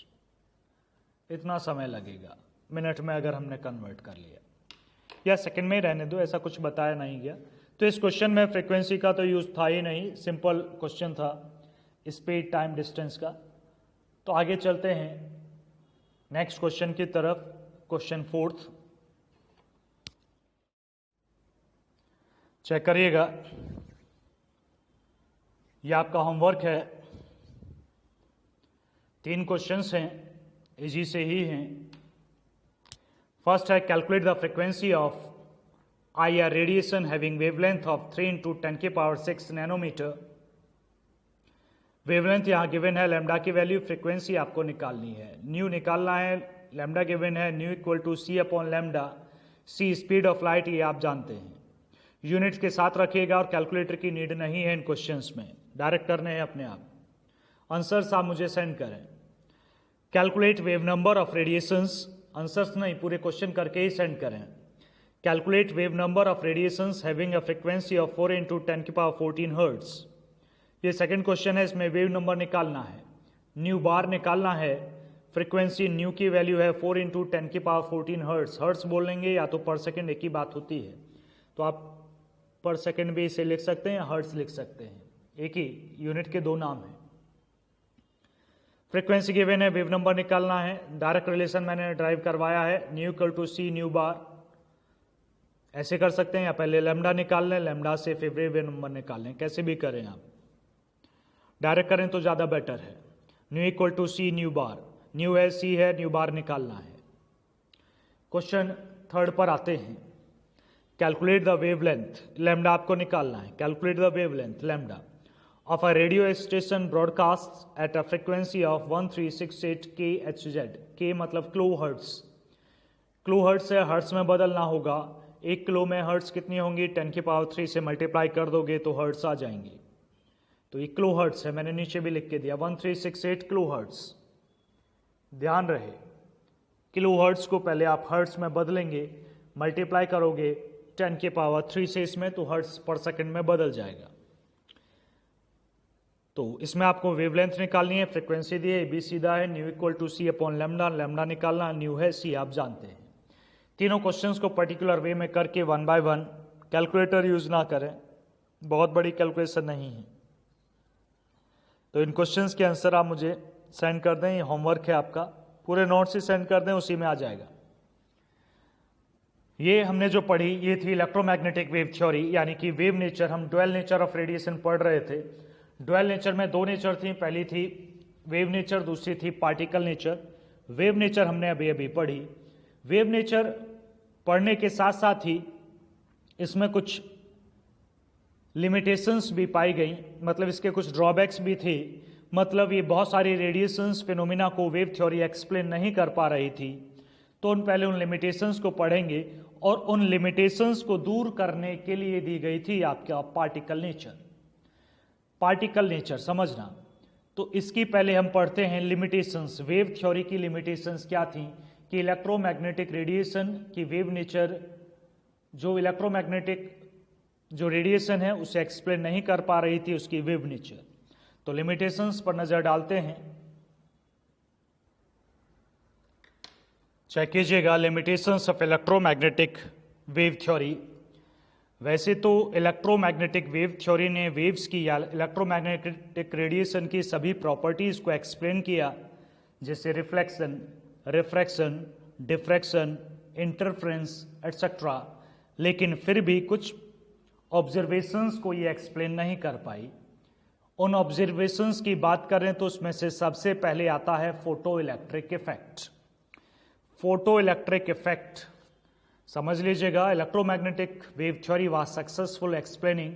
इतना समय लगेगा मिनट में अगर हमने कन्वर्ट कर लिया, या सेकंड में रहने दो, ऐसा कुछ बताया नहीं गया। तो इस क्वेश्चन में फ्रीक्वेंसी का तो यूज था ही नहीं, सिंपल क्वेश्चन था स्पीड टाइम डिस्टेंस का। तो आगे चलते हैं नेक्स्ट क्वेश्चन की तरफ। क्वेश्चन 4 चेक करिएगा, ये आपका होमवर्क है। 3 क्वेश्चंस हैं, इजी से ही हैं। फर्स्ट है calculate the frequency of IR radiation having wavelength of 3 × 10⁻6 nanometre. Wavelength यहाँ गिवन है, लैम्डा की वैल्यू, फ्रीक्वेंसी आपको निकालनी है, न्यू निकालना है। लैम्डा गिवन है, nu equal to C/λ। C speed of light, ये आप जानते हैं। यूनिट्स के साथ रखिएगा और कैलकुलेटर की नीड नहीं है इन क्वेश्चंस में, डायरेक्ट करने हैं अपने आप। आंसर्स आप मुझे सेंड करें। Calculate wave number of radiations, answers नहीं पूरे क्वेश्चन करके ही सेंड करें। Calculate wave number of radiations having a frequency of 4 × 10⁻14 hertz. ये सेकंड क्वेश्चन है, इसमें वेव नंबर निकालना है, न्यू बार निकालना है। फ्रीक्वेंसी न्यू की वैल्यू है 4 × 10⁻14 हर्ट्ज। हर्ट्ज बोलेंगे या तो पर सेकेंड, एक ही बात होती है। तो आप पर सेकेंड भी इसे लिख सकते हैं, हर्ट्ज लिख सकते हैं, एक ही यूनिट के 2 नाम हैं। फ्रीक्वेंसी गिवन है, वेव नंबर निकालना है। डायरेक्ट रिलेशन मैंने ड्राइव करवाया है, nu equal to C nu bar. ऐसे कर सकते हैं, या पहले लैम्डा निकाल लें, लैम्डा से फिर वेव नंबर निकाल लें, कैसे भी करें आप। डायरेक्ट करें तो ज़्यादा बेटर है। Nu equal to C nu bar, nu है, C है, न्यू बार निकालना है। क्वेश्चन 3 पर आते हैं। कैलकुलेट द वेवलेंथ, लैम्डा आपको निकालना है। Calculate the wavelength lambda of a radio station broadcast at a frequency of 1368 kHz। के मतलब किलो हर्ट्ज। किलो हर्ट्ज से हर्ट्ज में बदलना होगा। 1 किलो में हर्ट्ज कितनी होंगी? 10⁻3 से मल्टीप्लाई कर दोगे तो हर्ट्ज आ जाएंगी। तो ये किलो हर्ट्ज है, मैंने नीचे भी लिख के दिया 1368 किलो हर्ट्ज। ध्यान रहे किलो हर्ट्स को पहले आप हर्ट्स में बदलेंगे, मल्टीप्लाई करोगे 10 की पावर 3 से इसमें, तो हर्ट्स पर सेकंड में बदल जाएगा। तो इसमें आपको वेवलेंथ निकालनी है, फ्रीक्वेंसी दी है, बी सीधा है, nu equal to c upon lambda, lambda निकालना, न्यू है, सी आप जानते हैं। तीनों क्वेश्चंस को पर्टिकुलर वे में करके 1 बाय 1, कैलकुलेटर यूज ना करें, बहुत बड़ी कैलकुलेशन नहीं है। तो इन क्वेश्चंस के आंसर आप मुझे सेंड कर दें, ये होमवर्क है आपका, पूरे नोट्स ही सेंड कर दें, उसी में आ जाएगा। ये हमने जो पढ़ी ये थी इलेक्ट्रोमैग्नेटिक वेव थ्योरी, यानी कि वेव नेचर। हम ड्वेल नेचर ऑफ रेडिएशन पढ़ रहे थे। ड्वेल नेचर में दो नेचर थी, पहली थी वेव नेचर, दूसरी थी पार्टिकल नेचर। वेव नेचर हमने अभी अभी पढ़ी। वेव नेचर पढ़ने के साथ साथ ही इसमें कुछ लिमिटेशंस भी पाई गई, मतलब इसके कुछ ड्रॉबैक्स भी थे। मतलब ये बहुत सारी रेडिएशंस फिनोमिना को वेव थ्योरी एक्सप्लेन नहीं कर पा रही थी। तो पहले उन लिमिटेशंस को पढ़ेंगे और उन लिमिटेशंस को दूर करने के लिए दी गई थी आपका पार्टिकल नेचर। पार्टिकल नेचर समझना, तो इसकी पहले हम पढ़ते हैं लिमिटेशंस। वेव थ्योरी की लिमिटेशंस क्या थी कि इलेक्ट्रोमैग्नेटिक रेडिएशन की वेव नेचर, जो इलेक्ट्रोमैग्नेटिक जो रेडिएशन है उसे एक्सप्लेन नहीं कर पा रही थी उसकी वेव नेचर। तो लिमिटेशंस पर नजर डालते हैं, चेक कीजिएगा limitations of electromagnetic wave theory. वैसे तो इलेक्ट्रोमैग्नेटिक वेव थ्योरी ने वेव्स की या इलेक्ट्रोमैग्नेटिक रेडिएशन की सभी प्रॉपर्टीज को एक्सप्लेन किया, जैसे reflection, refraction, diffraction, interference etcetera, लेकिन फिर भी कुछ ऑब्जर्वेशंस को ये एक्सप्लेन नहीं कर पाई। उन ऑब्जर्वेशंस की बात करें तो उसमें से सबसे पहले आता है photoelectric effect. Photoelectric effect समझ लीजिएगा, electromagnetic wave theory was successful explaining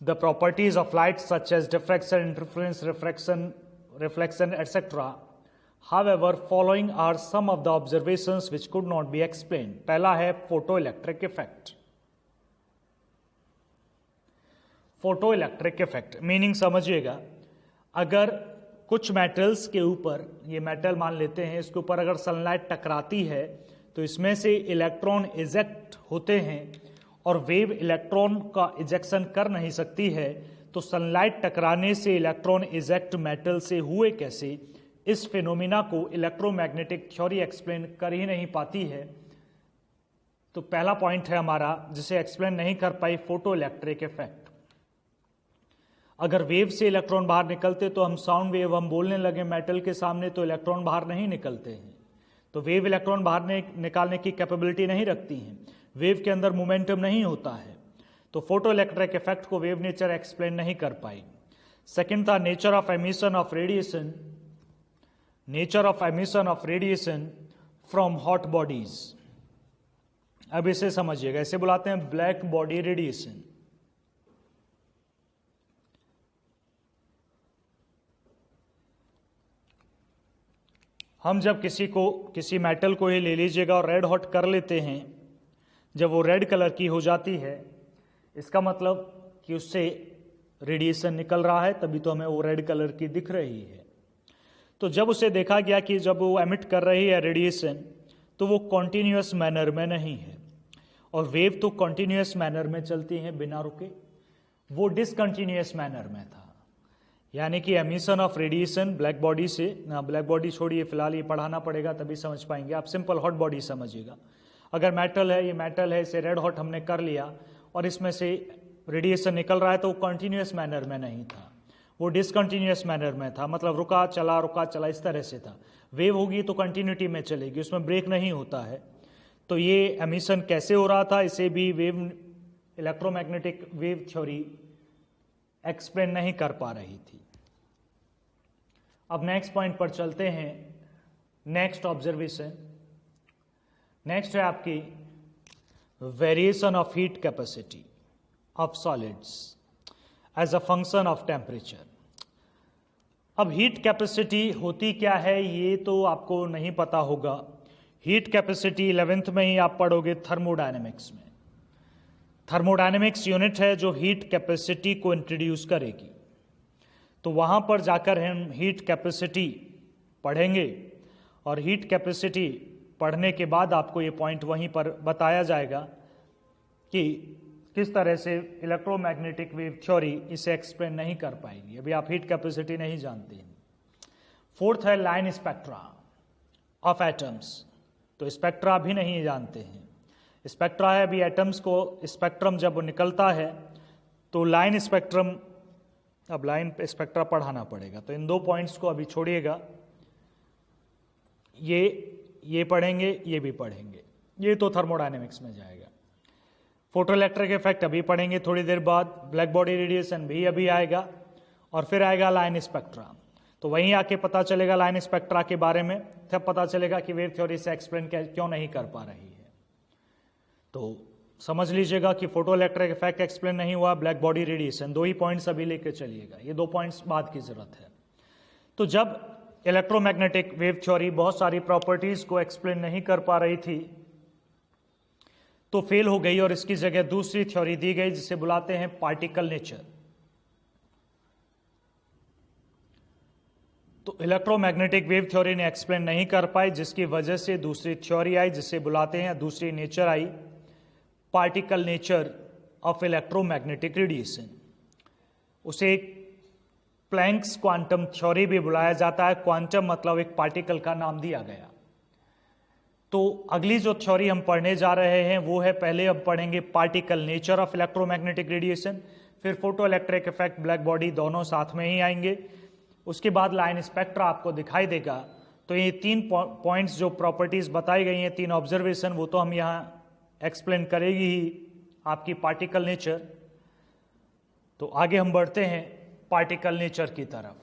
the properties of light such as diffraction, interference, refraction, reflection, etc. However, following are some of the observations which could not be explained. पहला है photoelectric effect. Photoelectric effect meaning समझिएगा, अगर कुछ metals के ऊपर, ये metal मान लेते हैं, इसके ऊपर अगर सनलाइट टकराती है तो इसमें से इलेक्ट्रॉन इजेक्ट होते हैं और वेव इलेक्ट्रॉन का इजेक्शन कर नहीं सकती है। तो सनलाइट टकराने से इलेक्ट्रॉन इजेक्ट मेटल से हुए कैसे, इस फिनोमिना को इलेक्ट्रोमैग्नेटिक थ्योरी एक्सप्लेन कर ही नहीं पाती है। तो पहला पॉइंट है हमारा जिसे एक्सप्लेन नहीं कर पाई, फोटो इलेक्ट्रिक इफेक्ट। अगर वेव से इलेक्ट्रॉन बाहर निकलते तो हम साउंड वेव हम बोलने लगे मेटल के सामने तो इलेक्ट्रॉन बाहर नहीं निकलते हैं। तो वेव इलेक्ट्रॉन बाहर निकालने की कैपेबिलिटी नहीं रखती है, वेव के अंदर मोमेंटम नहीं होता है। तो फोटो इलेक्ट्रिक इफेक्ट को वेव नेचर एक्सप्लेन नहीं कर पाई। सेकंड था nature of emission of radiation, nature of emission of radiation from hot bodies. अब इसे समझिएगा, इसे बुलाते हैं ब्लैक बॉडी रेडिएशन। हम जब किसी मेटल को ही ले लीजिएगा और रेड हॉट कर लेते हैं, जब वो रेड कलर की हो जाती है, इसका मतलब कि उससे रेडिएशन निकल रहा है, तभी तो हमें वो रेड कलर की दिख रही है। तो जब उसे देखा गया कि जब वो एमिट कर रही है रेडिएशन तो वो कॉन्टिन्यूअस मैनर में नहीं है, और वेव तो कॉन्टिन्यूअस मैनर में चलती हैं बिना रुके, वो डिसकंटिन्यूअस मैनर में था। यानी कि emission of radiation black body से, ब्लैक बॉडी छोड़िए, फिलहाल ये पढ़ाना पड़ेगा तभी समझ पाएंगे आप, सिंपल हॉट बॉडी समझिएगा। अगर मेटल है, ये मेटल है, इसे रेड हॉट हमने कर लिया और इसमें से रेडिएशन निकल रहा है, तो वो कंटिन्यूअस मैनर में नहीं था, वो डिसकंटिन्यूअस मैनर में था, मतलब रुका चला इस तरह से था। वेव होगी तो कंटिन्यूटी में चलेगी, उसमें ब्रेक नहीं होता है। तो ये एमिशन कैसे हो रहा था, इसे भी wave electromagnetic wave theory explain नहीं कर पा रही थी। अब नेक्स्ट पॉइंट पर चलते हैं, नेक्स्ट ऑब्जर्वेशन। नेक्स्ट है आपकी variation of heat capacity of solids as a function of temperature. अब हीट कैपेसिटी होती क्या है ये तो आपको नहीं पता होगा। हीट कैपेसिटी 11th में ही आप पढ़ोगे थर्मोडायनेमिक्स में। थर्मोडायनेमिक्स यूनिट है जो हीट कैपेसिटी को इंट्रोड्यूस करेगी। तो वहाँ पर जाकर हम हीट कैपेसिटी पढ़ेंगे और हीट कैपेसिटी पढ़ने के बाद आपको ये पॉइंट वहीं पर बताया जाएगा कि किस तरह से इलेक्ट्रोमैग्नेटिक वेव थ्योरी इसे एक्सप्लेन नहीं कर पाएगी। अभी आप हीट कैपेसिटी नहीं जानते हैं। फोर्थ है लाइन स्पेक्ट्रा ऑफ एटम्स। तो स्पेक्ट्रा भी नहीं जानते हैं। स्पेक्ट्रा है अभी एटम्स को स्पेक्ट्रम जब निकलता है तो लाइन स्पेक्ट्रम, अब लाइन स्पेक्ट्रा पढ़ाना पड़ेगा। तो इन दो पॉइंट्स को अभी छोड़िएगा, ये पढ़ेंगे, ये भी पढ़ेंगे, ये तो थर्मोडायनेमिक्स में जाएगा। फोटोइलेक्ट्रिक इफेक्ट अभी पढ़ेंगे थोड़ी देर बाद, ब्लैक बॉडी रेडिएशन भी अभी आएगा और फिर आएगा लाइन स्पेक्ट्रा। तो वहीं आके पता चलेगा लाइन स्पेक्ट्रा के बारे में, तब पता चलेगा कि वेव थ्योरी से एक्सप्लेन क्यों नहीं कर पा रही है। तो समझ लीजिएगा कि फोटो इलेक्ट्रिक इफेक्ट एक्सप्लेन नहीं हुआ, ब्लैक बॉडी रेडिएशन, दो ही पॉइंट्स अभी लेके चलिएगा, ये दो पॉइंट्स बाद की जरूरत है। तो जब इलेक्ट्रोमैग्नेटिक वेव थ्योरी बहुत सारी प्रॉपर्टीज को एक्सप्लेन नहीं कर पा रही थी तो फेल हो गई और इसकी जगह दूसरी थ्योरी दी गई जिसे बुलाते हैं पार्टिकल नेचर। तो इलेक्ट्रोमैग्नेटिक वेव थ्योरी ने एक्सप्लेन नहीं कर पाई, जिसकी वजह से दूसरी थ्योरी आई जिसे बुलाते हैं, दूसरी nature I, particle nature of electromagnetic radiation. उसे प्लैंक्स क्वांटम थ्योरी भी बुलाया जाता है। क्वांटम मतलब एक पार्टिकल का नाम दिया गया। तो अगली जो थ्योरी हम पढ़ने जा रहे हैं वो है, पहले अब पढ़ेंगे particle nature of electromagnetic radiation, फिर photoelectric effect, black body, दोनों साथ में ही आएंगे। उसके बाद लाइन स्पेक्ट्रा आपको दिखाई देगा। तो ये तीन पॉइंट्स जो प्रॉपर्टीज बताई गई हैं, तीन ऑब्जर्वेशन, वो तो हम यहाँ एक्सप्लेन करेगी ही आपकी पार्टिकल नेचर। तो आगे हम बढ़ते हैं पार्टिकल नेचर की तरफ।